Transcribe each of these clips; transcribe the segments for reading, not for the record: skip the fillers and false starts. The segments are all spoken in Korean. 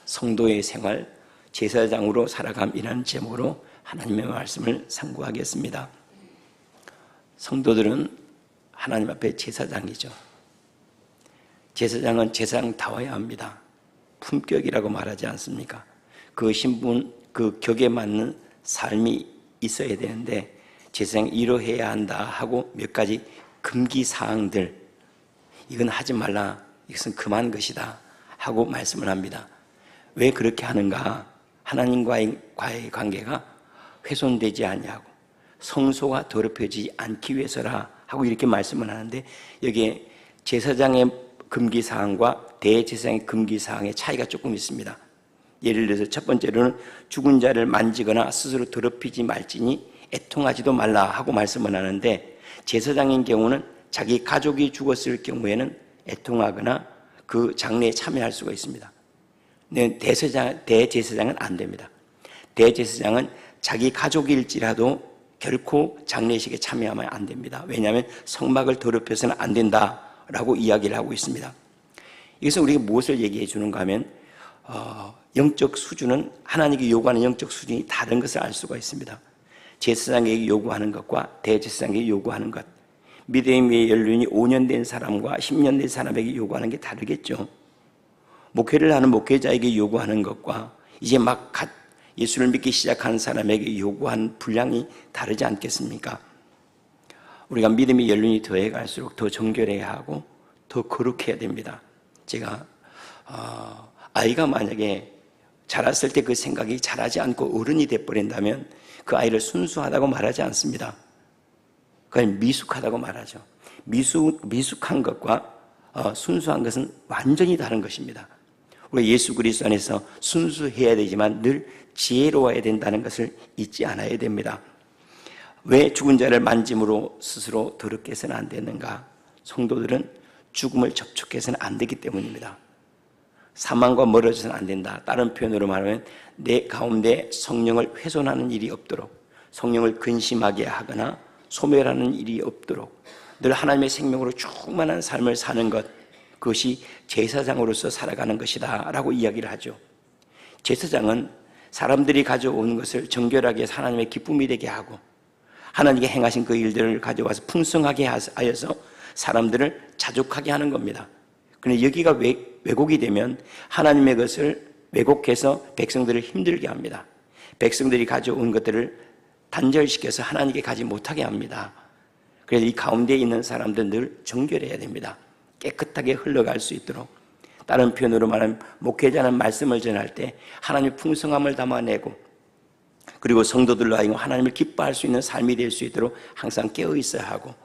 성도의 생활, 제사장으로 살아감이라는 제목으로 하나님의 말씀을 상고하겠습니다. 성도들은 하나님 앞에 제사장이죠. 제사장은 제사장다워야 합니다. 품격이라고 말하지 않습니까? 그 신분, 그 격에 맞는 삶이 있어야 되는데 제사장이 이러해야 한다 하고 몇 가지 금기사항들, 이건 하지 말라, 이것은 금한 것이다 하고 말씀을 합니다. 왜 그렇게 하는가? 하나님과의 관계가 훼손되지 아니하고 성소가 더럽혀지지 않기 위해서라 하고 이렇게 말씀을 하는데, 여기에 제사장의 금기사항과 대제사장의 금기사항의 차이가 조금 있습니다. 예를 들어서 첫 번째로는 죽은 자를 만지거나 스스로 더럽히지 말지니 애통하지도 말라 하고 말씀을 하는데, 제사장인 경우는 자기 가족이 죽었을 경우에는 애통하거나 그 장례에 참여할 수가 있습니다. 대제사장은 안 됩니다. 대제사장은 자기 가족일지라도 결코 장례식에 참여하면 안 됩니다. 왜냐하면 성막을 더럽혀서는 안 된다라고 이야기를 하고 있습니다. 이것은 우리가 무엇을 얘기해 주는가 하면 영적 수준은, 하나님께 요구하는 영적 수준이 다른 것을 알 수가 있습니다. 제사장에게 요구하는 것과 대제사장에게 요구하는 것, 믿음의 연륜이 5년 된 사람과 10년 된 사람에게 요구하는 게 다르겠죠. 목회를 하는 목회자에게 요구하는 것과 이제 막 예수를 믿기 시작한 사람에게 요구한 분량이 다르지 않겠습니까? 우리가 믿음의 연륜이 더해 갈수록 더 정결해야 하고 더 거룩해야 됩니다. 제가 아이가 만약에 자랐을 때 그 생각이 자라지 않고 어른이 돼버린다면 그 아이를 순수하다고 말하지 않습니다. 그냥 미숙하다고 말하죠. 미숙한 것과 순수한 것은 완전히 다른 것입니다. 우리가 예수 그리스도 안에서 순수해야 되지만 늘 지혜로워야 된다는 것을 잊지 않아야 됩니다. 왜 죽은 자를 만짐으로 스스로 더럽게 해서는 안 되는가? 성도들은 죽음을 접촉해서는 안 되기 때문입니다. 사망과 멀어져서는 안 된다. 다른 표현으로 말하면 내 가운데 성령을 훼손하는 일이 없도록, 성령을 근심하게 하거나 소멸하는 일이 없도록 늘 하나님의 생명으로 충만한 삶을 사는 것, 그것이 제사장으로서 살아가는 것이다 라고 이야기를 하죠. 제사장은 사람들이 가져오는 것을 정결하게 해서 하나님의 기쁨이 되게 하고 하나님께 행하신 그 일들을 가져와서 풍성하게 하여서 사람들을 자족하게 하는 겁니다. 그런데 여기가 왜곡이 되면 하나님의 것을 왜곡해서 백성들을 힘들게 합니다. 백성들이 가져온 것들을 단절시켜서 하나님께 가지 못하게 합니다. 그래서 이 가운데 있는 사람들은 늘 정결해야 됩니다. 깨끗하게 흘러갈 수 있도록. 다른 표현으로 말하면 목회자는 말씀을 전할 때 하나님의 풍성함을 담아내고, 그리고 성도들로 하여금 하나님을 기뻐할 수 있는 삶이 될 수 있도록 항상 깨어 있어야 하고,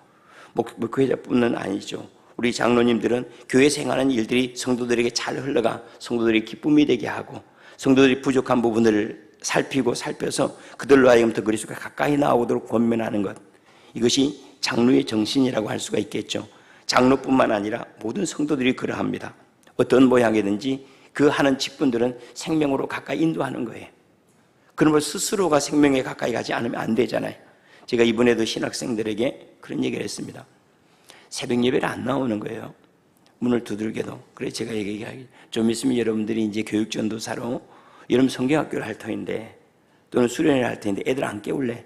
목회자뿐은 아니죠. 우리 장로님들은 교회 생활하는 일들이 성도들에게 잘 흘러가 성도들이 기쁨이 되게 하고, 성도들이 부족한 부분들을 살펴서 그들로 하여금 더 그리스도가 가까이 나오도록 권면하는 것, 이것이 장로의 정신이라고 할 수가 있겠죠. 장로뿐만 아니라 모든 성도들이 그러합니다. 어떤 모양이든지 그 하는 직분들은 생명으로 가까이 인도하는 거예요. 그러면 스스로가 생명에 가까이 가지 않으면 안 되잖아요. 제가 이번에도 신학생들에게 그런 얘기를 했습니다. 새벽 예배를 안 나오는 거예요. 문을 두들겨도. 그래서 제가 얘기하기, 좀 있으면 여러분들이 이제 교육전도사로 여러분 성경학교를 할 터인데 또는 수련회를 할 터인데 애들 안 깨울래?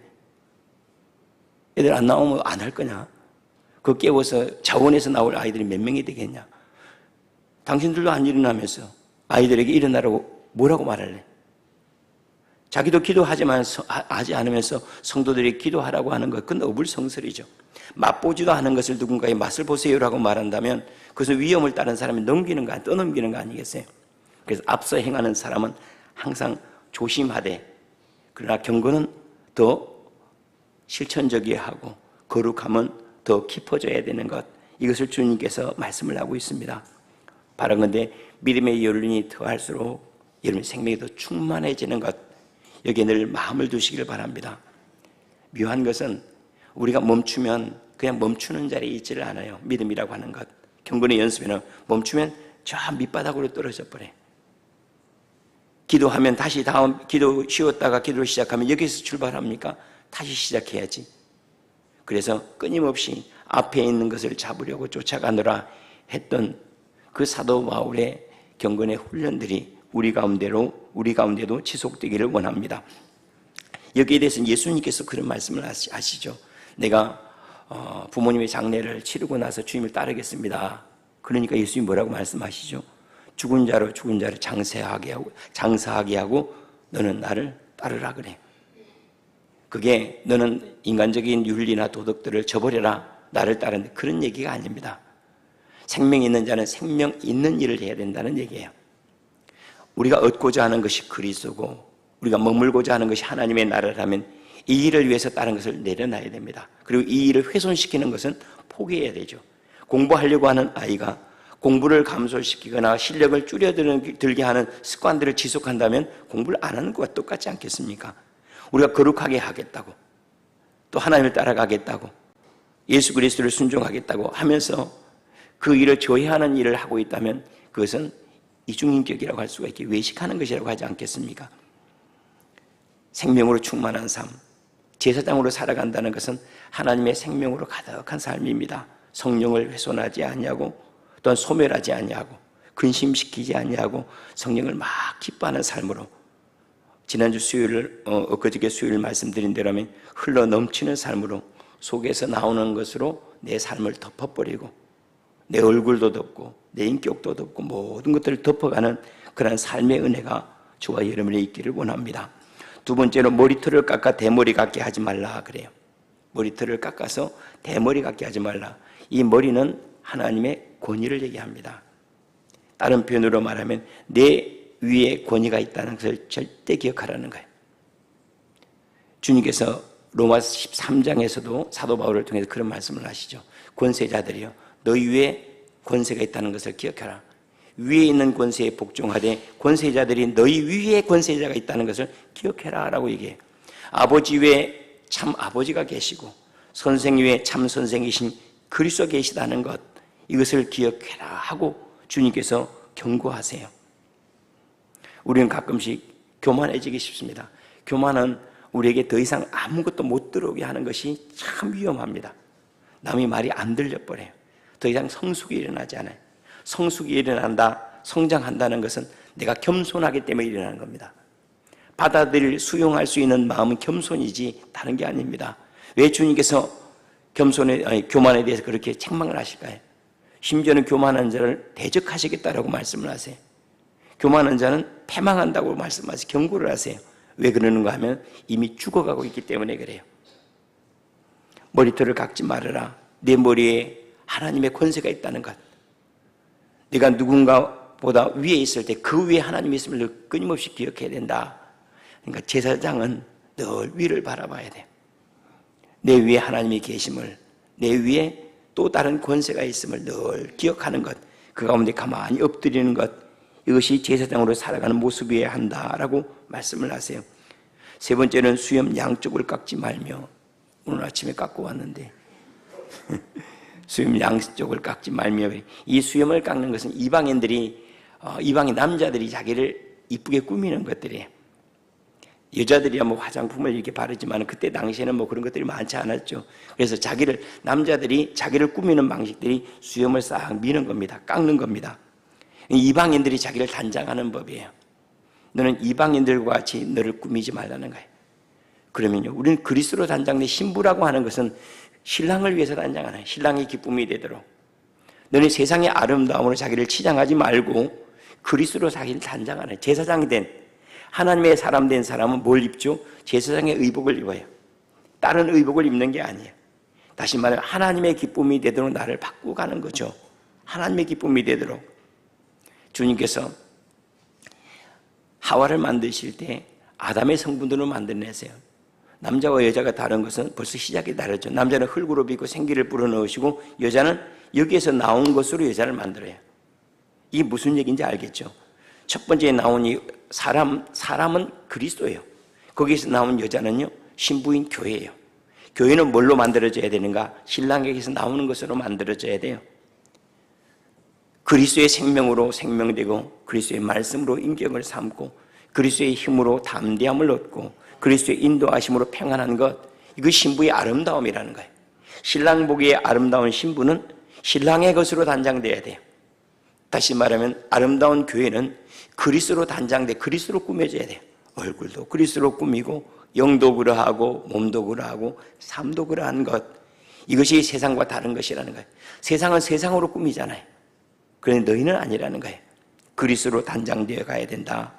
애들 안 나오면 안 할 거냐? 그 깨워서 자원에서 나올 아이들이 몇 명이 되겠냐? 당신들도 안 일어나면서 아이들에게 일어나라고 뭐라고 말할래? 자기도 하지 않으면서 성도들이 기도하라고 하는 것, 그건 어불성설이죠. 맛보지도 않은 것을 누군가의 맛을 보세요라고 말한다면 그것은 위험을 다른 사람이 떠넘기는 거 아니겠어요? 그래서 앞서 행하는 사람은 항상 조심하되, 그러나 경건은 더 실천적이어야 하고 거룩함은 더 깊어져야 되는 것, 이것을 주님께서 말씀을 하고 있습니다. 바른 건데 믿음의 연륜이 더할수록 여러분의 생명이 더 충만해지는 것, 여기에 늘 마음을 두시길 바랍니다. 묘한 것은 우리가 멈추면 그냥 멈추는 자리에 있지를 않아요. 믿음이라고 하는 것, 경건의 연습에는 멈추면 저 밑바닥으로 떨어져 버려요. 기도하면 다시 기도 쉬었다가 기도를 시작하면 여기서 출발합니까? 다시 시작해야지. 그래서 끊임없이 앞에 있는 것을 잡으려고 쫓아가느라 했던 그 사도 바울의 경건의 훈련들이 우리 가운데도 지속되기를 원합니다. 여기에 대해서는 예수님께서 그런 말씀을 하시죠. 내가 부모님의 장례를 치르고 나서 주님을 따르겠습니다. 그러니까 예수님이 뭐라고 말씀하시죠? 죽은 자를 장사하게 하고 너는 나를 따르라 그래. 그게 너는 인간적인 윤리나 도덕들을 저버려라, 나를 따르는 그런 얘기가 아닙니다. 생명이 있는 자는 생명 있는 일을 해야 된다는 얘기예요. 우리가 얻고자 하는 것이 그리스도고 우리가 머물고자 하는 것이 하나님의 나라라면 이 일을 위해서 다른 것을 내려놔야 됩니다. 그리고 이 일을 훼손시키는 것은 포기해야 되죠. 공부하려고 하는 아이가 공부를 감소시키거나 실력을 줄여들게 하는 습관들을 지속한다면 공부를 안 하는 것과 똑같지 않겠습니까? 우리가 거룩하게 하겠다고, 또 하나님을 따라가겠다고, 예수 그리스도를 순종하겠다고 하면서 그 일을 저해하는 일을 하고 있다면 그것은 이중인격이라고 할 수가 있게 외식하는 것이라고 하지 않겠습니까? 생명으로 충만한 삶, 제사장으로 살아간다는 것은 하나님의 생명으로 가득한 삶입니다. 성령을 훼손하지 아니하고 또한 소멸하지 아니하고 근심시키지 아니하고 성령을 막 기뻐하는 삶으로, 지난주 엊그저께 수요일 말씀드린 대로라면 흘러 넘치는 삶으로 속에서 나오는 것으로 내 삶을 덮어버리고 내 얼굴도 덮고 내 인격도 덮고 모든 것들을 덮어가는 그런 삶의 은혜가 저와 여러분에 있기를 원합니다. 두 번째로 머리털을 깎아 대머리 같게 하지 말라 그래요. 머리털을 깎아서 대머리 같게 하지 말라. 이 머리는 하나님의 권위를 얘기합니다. 다른 표현으로 말하면 내 위에 권위가 있다는 것을 절대 기억하라는 거예요. 주님께서 로마서 13장에서도 사도 바울을 통해서 그런 말씀을 하시죠. 권세자들이요, 너희 위에 권세가 있다는 것을 기억하라. 위에 있는 권세에 복종하되 권세자들이 너희 위에 권세자가 있다는 것을 기억해라 라고 얘기해요. 아버지 위에 참 아버지가 계시고 선생 위에 참 선생이신 그리스도 계시다는 것, 이것을 기억해라 하고 주님께서 경고하세요. 우리는 가끔씩 교만해지기 쉽습니다. 교만은 우리에게 더 이상 아무것도 못 들어오게 하는 것이 참 위험합니다. 남이 말이 안 들려버려요. 더 이상 성숙이 일어나지 않아요. 성숙이 일어난다, 성장한다는 것은 내가 겸손하기 때문에 일어나는 겁니다. 수용할 수 있는 마음은 겸손이지 다른 게 아닙니다. 왜 주님께서 교만에 대해서 그렇게 책망을 하실까요? 심지어는 교만한 자를 대적하시겠다라고 말씀을 하세요. 교만한 자는 패망한다고 말씀하세요. 경고를 하세요. 왜 그러는가 하면 이미 죽어가고 있기 때문에 그래요. 머리털을 깎지 말아라. 내 머리에 하나님의 권세가 있다는 것. 네가 누군가보다 위에 있을 때 그 위에 하나님이 있음을 끊임없이 기억해야 된다. 그러니까 제사장은 늘 위를 바라봐야 돼요. 내 위에 하나님이 계심을, 내 위에 또 다른 권세가 있음을 늘 기억하는 것, 그 가운데 가만히 엎드리는 것, 이것이 제사장으로 살아가는 모습이어야 한다라고 말씀을 하세요. 세 번째는 수염 양쪽을 깎지 말며, 오늘 아침에 깎고 왔는데 수염 양쪽을 깎지 말며, 이 수염을 깎는 것은 이방인 남자들이 자기를 이쁘게 꾸미는 것들이에요. 여자들이야 화장품을 이렇게 바르지만 그때 당시에는 그런 것들이 많지 않았죠. 그래서 남자들이 자기를 꾸미는 방식들이 수염을 싹 미는 겁니다. 깎는 겁니다. 이방인들이 자기를 단장하는 법이에요. 너는 이방인들과 같이 너를 꾸미지 말라는 거예요. 그러면요, 우리는 그리스도로 단장된 신부라고 하는 것은 신랑을 위해서 단장하는, 신랑이 기쁨이 되도록, 너는 세상의 아름다움으로 자기를 치장하지 말고 그리스도로 자기를 단장하는 제사장이 된, 하나님의 사람 된 사람은 뭘 입죠? 제사장의 의복을 입어요. 다른 의복을 입는 게 아니에요. 다시 말해 하나님의 기쁨이 되도록 나를 바꾸고 가는 거죠. 하나님의 기쁨이 되도록. 주님께서 하와를 만드실 때 아담의 성분으로 만들어내세요. 남자와 여자가 다른 것은 벌써 시작이 다르죠. 남자는 흙으로 빚고 생기를 불어넣으시고 여자는 여기에서 나온 것으로 여자를 만들어요. 이게 무슨 얘기인지 알겠죠? 첫 번째 나온 이 사람은 그리스도예요. 거기에서 나온 여자는요, 신부인 교회예요. 교회는 뭘로 만들어져야 되는가? 신랑에게서 나오는 것으로 만들어져야 돼요. 그리스도의 생명으로 생명되고 그리스도의 말씀으로 인격을 삼고 그리스도의 힘으로 담대함을 얻고 그리스도의 인도하심으로 평안한 것, 이거 신부의 아름다움이라는 거예요. 신랑 보기에 아름다운 신부는 신랑의 것으로 단장돼야 돼요. 다시 말하면 아름다운 교회는 그리스도로 단장돼 그리스도로 꾸며져야 돼요. 얼굴도 그리스도로 꾸미고 영도 그러하고 몸도 그러하고 삶도 그러한 것, 이것이 세상과 다른 것이라는 거예요. 세상은 세상으로 꾸미잖아요. 그런데 너희는 아니라는 거예요. 그리스도로 단장되어 가야 된다.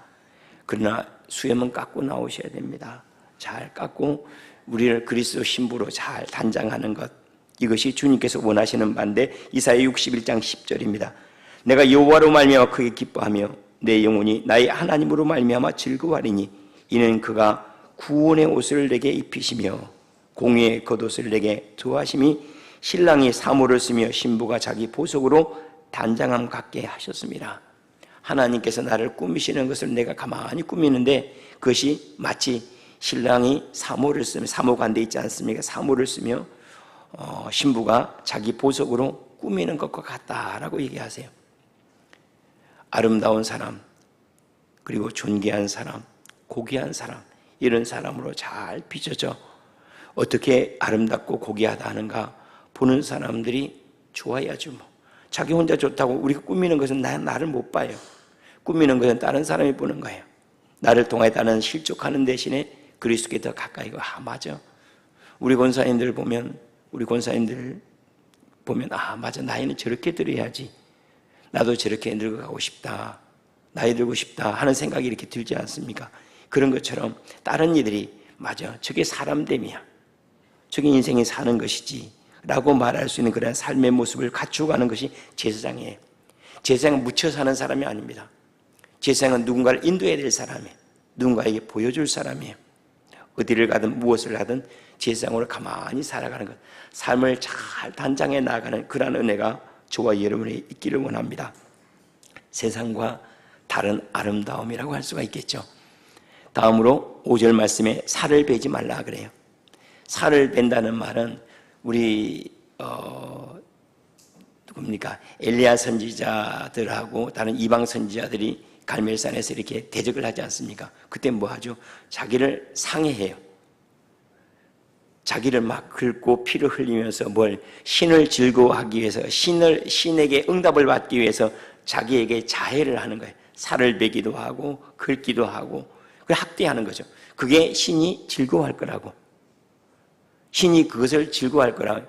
그러나 수염은 깎고 나오셔야 됩니다. 잘 깎고 우리를 그리스도 신부로 잘 단장하는 것, 이것이 주님께서 원하시는 바인데 이사야 61장 10절입니다. 내가 여호와로 말미암아 크게 기뻐하며 내 영혼이 나의 하나님으로 말미암아 즐거워하리니 이는 그가 구원의 옷을 내게 입히시며 공의의 겉옷을 내게 두하심이 신랑이 사모를 쓰며 신부가 자기 보석으로 단장함 같게 하셨습니다. 하나님께서 나를 꾸미시는 것을 내가 가만히 꾸미는데 그것이 마치 신랑이 사모를 쓰며, 사모가 안 돼 있지 않습니까? 사모를 쓰며 신부가 자기 보석으로 꾸미는 것과 같다라고 얘기하세요. 아름다운 사람, 그리고 존귀한 사람, 고귀한 사람, 이런 사람으로 잘 빚어져 어떻게 아름답고 고귀하다 하는가 보는 사람들이 좋아야죠. 뭐. 자기 혼자 좋다고 우리가 꾸미는 것은 나를 못 봐요. 꾸미는 것은 다른 사람이 보는 거예요. 나를 통해 나는 실족하는 대신에 그리스도께 더 가까이 가. 맞아. 우리 권사님들 보면 맞아, 나이는 저렇게 들어야지. 나도 저렇게 늙어가고 싶다, 나이 들고 싶다 하는 생각이 이렇게 들지 않습니까? 그런 것처럼 다른 이들이 맞아, 저게 사람됨이야, 저게 인생이 사는 것이지 라고 말할 수 있는 그런 삶의 모습을 갖추어가는 것이 제사장이에요. 제사장은 묻혀 사는 사람이 아닙니다. 제사장은 누군가를 인도해야 될 사람이에요. 누군가에게 보여줄 사람이에요. 어디를 가든 무엇을 하든 제사장으로 가만히 살아가는 것, 삶을 잘 단장해 나가는 그러한 은혜가 저와 여러분이 있기를 원합니다. 세상과 다른 아름다움이라고 할 수가 있겠죠. 다음으로 5절 말씀에 살을 베지 말라 그래요. 살을 뺀다는 말은 우리 누굽니까? 엘리야 선지자들하고 다른 이방 선지자들이 갈멜산에서 이렇게 대적을 하지 않습니까? 그때 뭐 하죠? 자기를 상해해요. 자기를 막 긁고 피를 흘리면서 신을 즐거워하기 위해서, 신에게 응답을 받기 위해서 자기에게 자해를 하는 거예요. 살을 베기도 하고 긁기도 하고 학대하는 거죠. 그게 신이 즐거워할 거라고, 신이 그것을 즐거워할 거라고.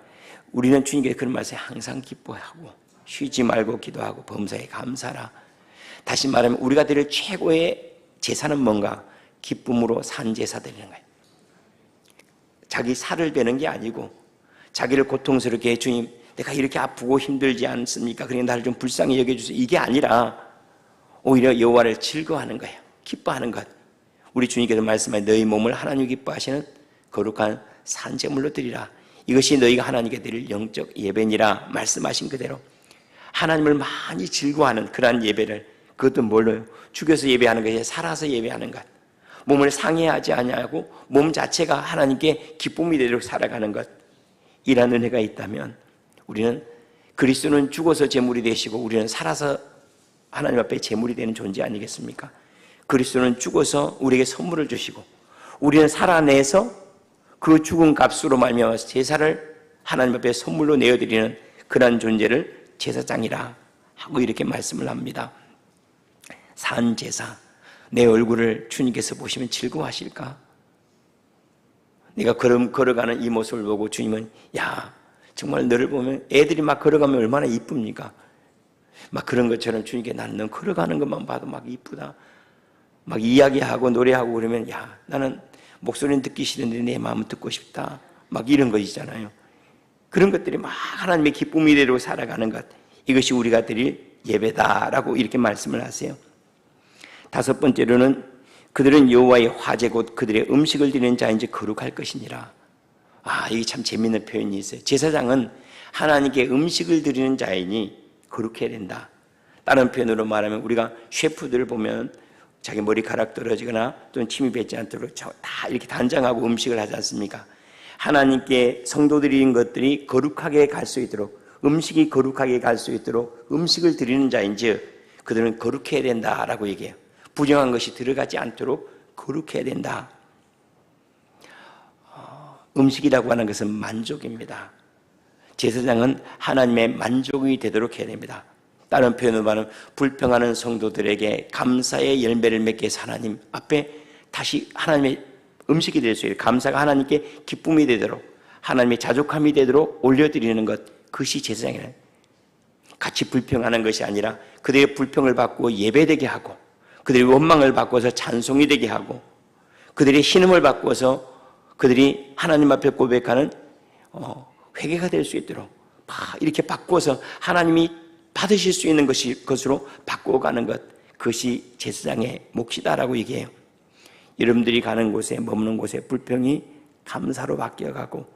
우리는 주님께서 그런 말씀에 항상 기뻐하고 쉬지 말고 기도하고 범사에 감사라. 다시 말하면 우리가 드릴 최고의 제사는 뭔가? 기쁨으로 산 제사 드리는 거예요. 자기 살을 베는 게 아니고 자기를 고통스럽게, 주님 내가 이렇게 아프고 힘들지 않습니까? 그러니 나를 좀 불쌍히 여겨주세요, 이게 아니라 오히려 여호와를 즐거워하는 거예요. 기뻐하는 것. 우리 주님께서 말씀하신 너희 몸을 하나님 기뻐하시는 거룩한 산제물로 드리라. 이것이 너희가 하나님께 드릴 영적 예배니라 말씀하신 그대로 하나님을 많이 즐거워하는 그러한 예배를, 그것도 뭘로요? 죽여서 예배하는 것이 살아서 예배하는 것. 몸을 상해하지 아니하고 몸 자체가 하나님께 기쁨이 되도록 살아가는 것, 이런 은혜가 있다면 우리는, 그리스도는 죽어서 제물이 되시고 우리는 살아서 하나님 앞에 제물이 되는 존재 아니겠습니까? 그리스도는 죽어서 우리에게 선물을 주시고 우리는 살아내서 그 죽은 값으로 말미암아 제사를 하나님 앞에 선물로 내어드리는 그런 존재를 제사장이라 하고 이렇게 말씀을 합니다. 산 제사, 내 얼굴을 주님께서 보시면 즐거워하실까? 내가 걸어가는 이 모습을 보고 주님은 야, 정말 너를 보면 애들이 막 걸어가면 얼마나 이쁩니까? 막 그런 것처럼 주님께 나는 너 걸어가는 것만 봐도 막 이쁘다, 막 이야기하고 노래하고 그러면 야, 나는 목소리는 듣기 싫은데 내 마음은 듣고 싶다, 막 이런 거 있잖아요. 그런 것들이 막 하나님의 기쁨이 되도록 살아가는 것, 이것이 우리가 드릴 예배다라고 이렇게 말씀을 하세요. 다섯 번째로는 그들은 여호와의 화제 곧 그들의 음식을 드리는 자인지 거룩할 것이니라. 이게 참 재미있는 표현이 있어요. 제사장은 하나님께 음식을 드리는 자이니 거룩해야 된다. 다른 표현으로 말하면 우리가 셰프들을 보면 자기 머리카락 떨어지거나 또는 침이 뱉지 않도록 다 이렇게 단장하고 음식을 하지 않습니까? 하나님께 성도들인 것들이 거룩하게 갈 수 있도록, 음식이 거룩하게 갈 수 있도록 음식을 드리는 자인지 그들은 거룩해야 된다라고 얘기해요. 부정한 것이 들어가지 않도록 거룩해야 된다. 음식이라고 하는 것은 만족입니다. 제사장은 하나님의 만족이 되도록 해야 됩니다. 다른 표현으로 말하면 불평하는 성도들에게 감사의 열매를 맺게 해서 하나님 앞에 다시 하나님의 음식이 될 수 있도록, 감사가 하나님께 기쁨이 되도록, 하나님의 자족함이 되도록 올려드리는 것, 그것이 제사장이라는, 같이 불평하는 것이 아니라 그들의 불평을 받고 예배되게 하고, 그들의 원망을 바꿔서 찬송이 되게 하고, 그들의 신음을 바꿔서 그들이 하나님 앞에 고백하는 회개가 될 수 있도록 이렇게 바꿔서 하나님이 받으실 수 있는 것으로 바꿔가는 것, 그것이 제사장의 몫이다라고 얘기해요. 여러분들이 가는 곳에, 머무는 곳에 불평이 감사로 바뀌어가고,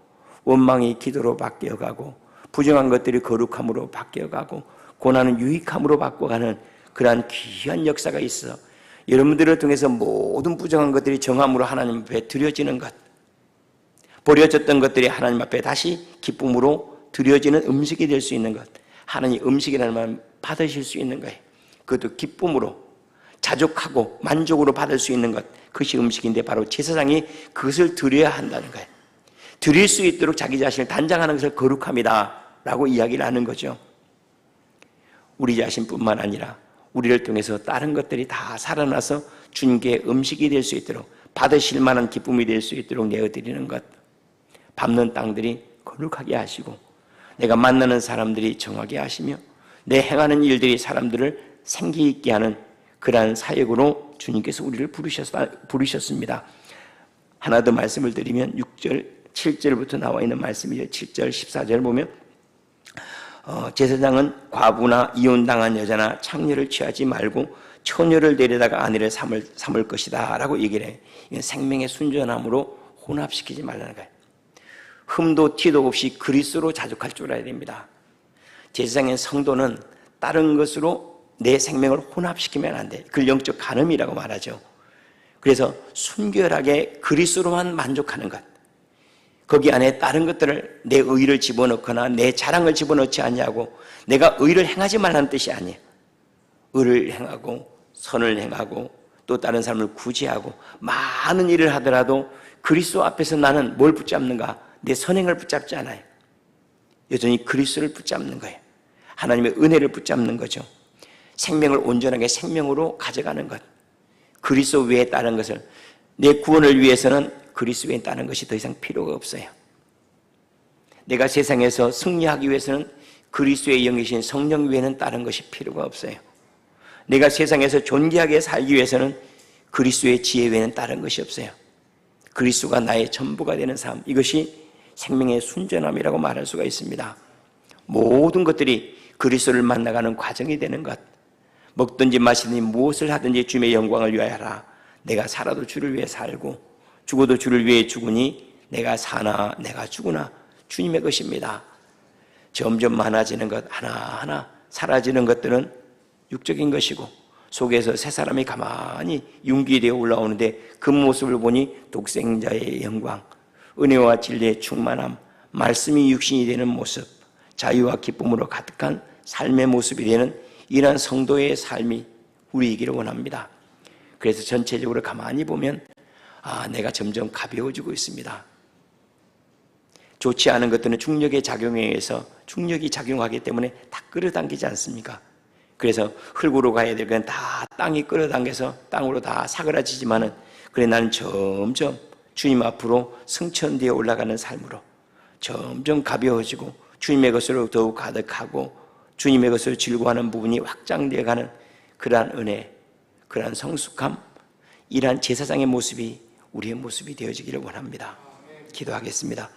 원망이 기도로 바뀌어가고, 부정한 것들이 거룩함으로 바뀌어가고, 고난은 유익함으로 바꿔가는 그러한 귀한 역사가 있어 여러분들을 통해서 모든 부정한 것들이 정함으로 하나님 앞에 드려지는 것, 버려졌던 것들이 하나님 앞에 다시 기쁨으로 드려지는 음식이 될 수 있는 것, 하나님 음식이라는 말 받으실 수 있는 거예요. 그것도 기쁨으로, 자족하고 만족으로 받을 수 있는 것, 그것이 음식인데 바로 제사장이 그것을 드려야 한다는 거예요. 드릴 수 있도록 자기 자신을 단장하는 것을 거룩함이다 라고 이야기를 하는 거죠. 우리 자신뿐만 아니라 우리를 통해서 다른 것들이 다 살아나서 주님께 음식이 될 수 있도록, 받으실 만한 기쁨이 될 수 있도록 내어드리는 것, 밟는 땅들이 거룩하게 하시고, 내가 만나는 사람들이 정하게 하시며, 내 행하는 일들이 사람들을 생기 있게 하는 그러한 사역으로 주님께서 우리를 부르셨습니다. 하나 더 말씀을 드리면 6절, 7절부터 나와 있는 말씀이죠. 7절, 14절 보면 제사장은 과부나 이혼당한 여자나 창녀를 취하지 말고 처녀를 데려다가 아내를 삼을 것이다 라고 얘기를 해요. 이건 생명의 순전함으로 혼합시키지 말라는 거예요. 흠도 티도 없이 그리스도로 자족할 줄 알아야 됩니다. 제사장의 성도는 다른 것으로 내 생명을 혼합시키면 안 돼. 그걸 영적 간음이라고 말하죠. 그래서 순결하게 그리스도로만 만족하는 것, 거기 안에 다른 것들을, 내 의를 집어넣거나 내 자랑을 집어넣지 않냐고, 내가 의를 행하지 말라는 뜻이 아니에요. 의를 행하고 선을 행하고 또 다른 사람을 구제하고 많은 일을 하더라도 그리스도 앞에서 나는 뭘 붙잡는가? 내 선행을 붙잡지 않아요. 여전히 그리스도를 붙잡는 거예요. 하나님의 은혜를 붙잡는 거죠. 생명을 온전하게 생명으로 가져가는 것, 그리스도 외에 다른 것을, 내 구원을 위해서는 그리스도 외에 다른 것이 더 이상 필요가 없어요. 내가 세상에서 승리하기 위해서는 그리스도의 영이신 성령 외에는 다른 것이 필요가 없어요. 내가 세상에서 존귀하게 살기 위해서는 그리스도의 지혜 외에는 다른 것이 없어요. 그리스도가 나의 전부가 되는 삶, 이것이 생명의 순전함이라고 말할 수가 있습니다. 모든 것들이 그리스도를 만나가는 과정이 되는 것, 먹든지 마시든지 무엇을 하든지 주님의 영광을 위하여 하라. 내가 살아도 주를 위해 살고 죽어도 주를 위해 죽으니 내가 사나 내가 죽으나 주님의 것입니다. 점점 많아지는 것, 하나하나 사라지는 것들은 육적인 것이고, 속에서 새 사람이 가만히 융기되어 올라오는데 그 모습을 보니 독생자의 영광, 은혜와 진리의 충만함, 말씀이 육신이 되는 모습, 자유와 기쁨으로 가득한 삶의 모습이 되는 이러한 성도의 삶이 우리이기를 원합니다. 그래서 전체적으로 가만히 보면 내가 점점 가벼워지고 있습니다. 좋지 않은 것들은 중력의 작용에 의해서, 중력이 작용하기 때문에 다 끌어당기지 않습니까? 그래서 흙으로 가야 될 건 다 땅이 끌어당겨서 땅으로 다 사그라지지만은, 그래 나는 점점 주님 앞으로 승천되어 올라가는 삶으로 점점 가벼워지고 주님의 것으로 더욱 가득하고 주님의 것으로 즐거워하는 부분이 확장되어 가는 그러한 은혜, 그러한 성숙함, 이러한 제사장의 모습이 우리의 모습이 되어지기를 원합니다. 기도하겠습니다.